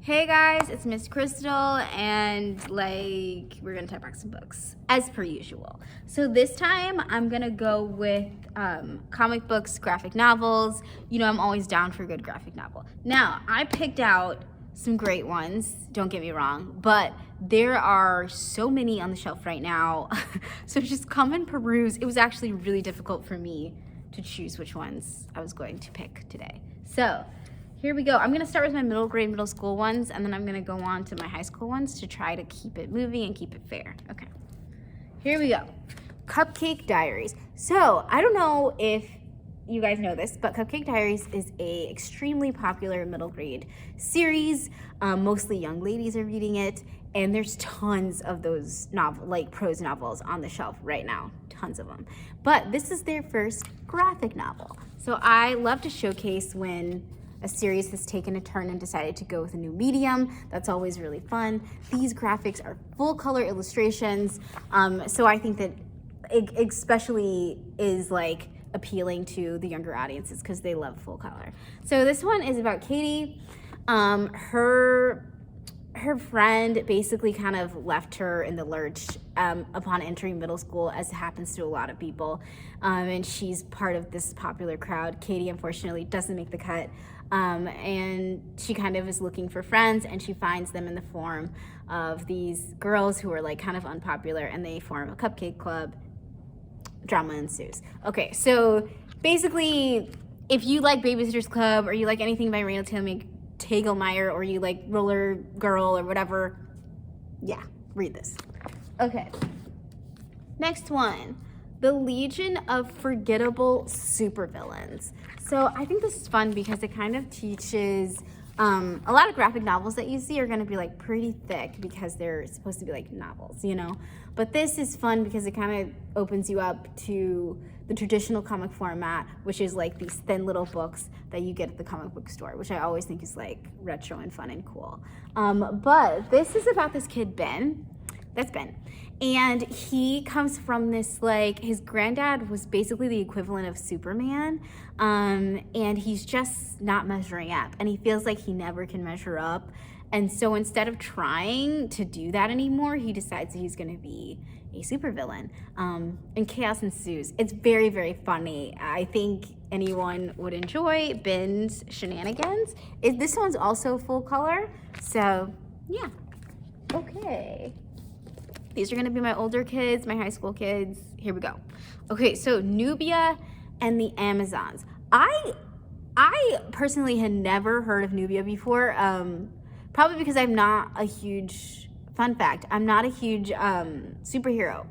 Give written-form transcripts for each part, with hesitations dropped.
Hey guys, it's Miss Crystal, and we're gonna talk about some books as per usual. So this time I'm gonna go with comic books, graphic novels. You know, I'm always down for a good graphic novel. Now, I picked out some great ones, don't get me wrong, but there are so many on the shelf right now. So just come and peruse. It was actually really difficult for me to choose which ones I was going to pick today. So here we go. I'm gonna start with my middle school ones, and then I'm gonna go on to my high school ones to try to keep it moving and keep it fair. Okay, here we go. Cupcake Diaries. So I don't know if you guys know this, but Cupcake Diaries is a extremely popular middle grade series. Mostly young ladies are reading it, and there's tons of those prose novels on the shelf right now, tons of them. But this is their first graphic novel. So I love to showcase when a series has taken a turn and decided to go with a new medium. That's always really fun. These graphics are full color illustrations, so I think that it especially is appealing to the younger audiences because they love full color. So this one is about Katie. Her friend basically kind of left her in the lurch upon entering middle school, as happens to a lot of people, and she's part of this popular crowd. Katie unfortunately doesn't make the cut, and she kind of is looking for friends, and she finds them in the form of these girls who are kind of unpopular, and they form a cupcake club. Drama ensues. Okay, so basically, if you like Babysitter's Club, or you like anything by Raina Telgemeier, or you like Roller Girl or whatever, yeah, read this. Okay, next one, The Legion of Forgettable Supervillains. So I think this is fun because it kind of teaches, a lot of graphic novels that you see are gonna be pretty thick because they're supposed to be novels, you know? But this is fun because it kind of opens you up to the traditional comic format, which is these thin little books that you get at the comic book store, which I always think is retro and fun and cool. But this is about this kid, Ben. That's Ben. And he comes from this, his granddad was basically the equivalent of Superman, and he's just not measuring up, and he feels like he never can measure up. And so instead of trying to do that anymore, he decides that he's gonna be a supervillain, and chaos ensues. It's very, very funny. I think anyone would enjoy Ben's shenanigans. This one's also full color, so yeah. Okay. These are gonna be my older kids, my high school kids. Here we go. Okay, so Nubia and the Amazons. I personally had never heard of Nubia before, probably because I'm not a huge, fun fact, I'm not a huge superhero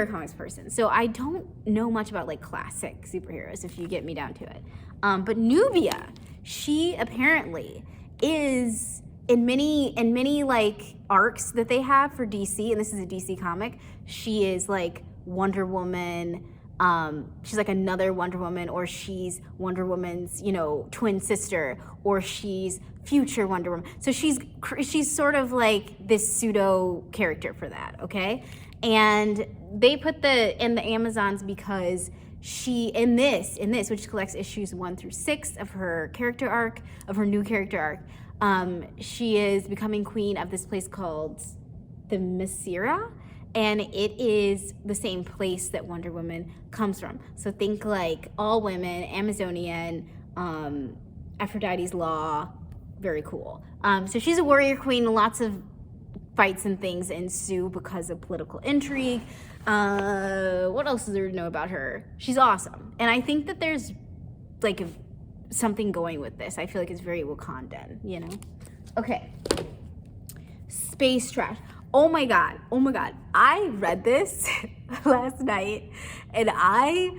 comics person. So I don't know much about classic superheroes, if you get me down to it. But Nubia, she apparently is in many arcs that they have for DC, and this is a DC comic, she is Wonder Woman. She's another Wonder Woman, or she's Wonder Woman's, twin sister, or she's future Wonder Woman. So she's sort of this pseudo character for that, okay? And they put in the Amazons because she, in this, which collects issues 1 through 6 of her character arc, of her new character arc, she is becoming queen of this place called the Messira, and it is the same place that Wonder Woman comes from. So think all women, Amazonian, Aphrodite's Law, very cool. So she's a warrior queen, lots of fights and things ensue because of political intrigue. What else is there to know about her? She's awesome. And I think that there's something going with this. I feel it's very Wakandan, you know? Okay. Space Trash. Oh my God. I read this last night and I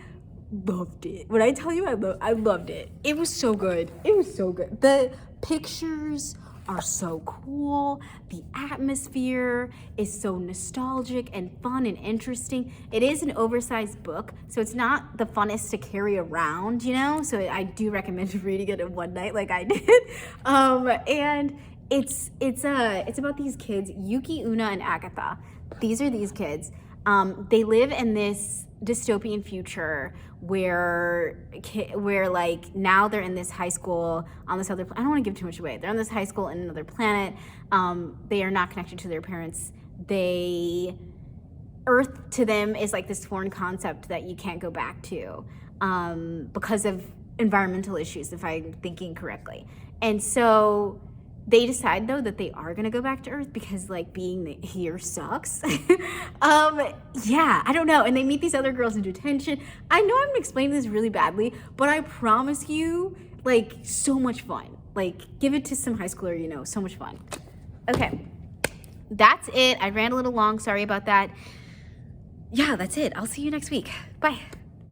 loved it. When I tell you I loved it. It was so good. The pictures are so cool. The atmosphere is so nostalgic and fun and interesting. It is an oversized book, so it's not the funnest to carry around, you know? So I do recommend reading it in one night like I did. And it's about these kids, Yuki, Una, and Agatha. These are these kids. They live in this dystopian future where like now they're in this high school on this other, I don't want to give too much away. They're on this high school in another planet. They are not connected to their parents. Earth to them is like this foreign concept that you can't go back to because of environmental issues, if I'm thinking correctly. And so they decide though that they are gonna go back to Earth because like being here sucks. Yeah, I don't know. And they meet these other girls in detention. I know I'm explaining this really badly, but I promise you, like, so much fun. Like, give it to some high schooler, you know, so much fun. Okay, that's it. I ran a little long, sorry about that. Yeah, that's it. I'll see you next week. Bye.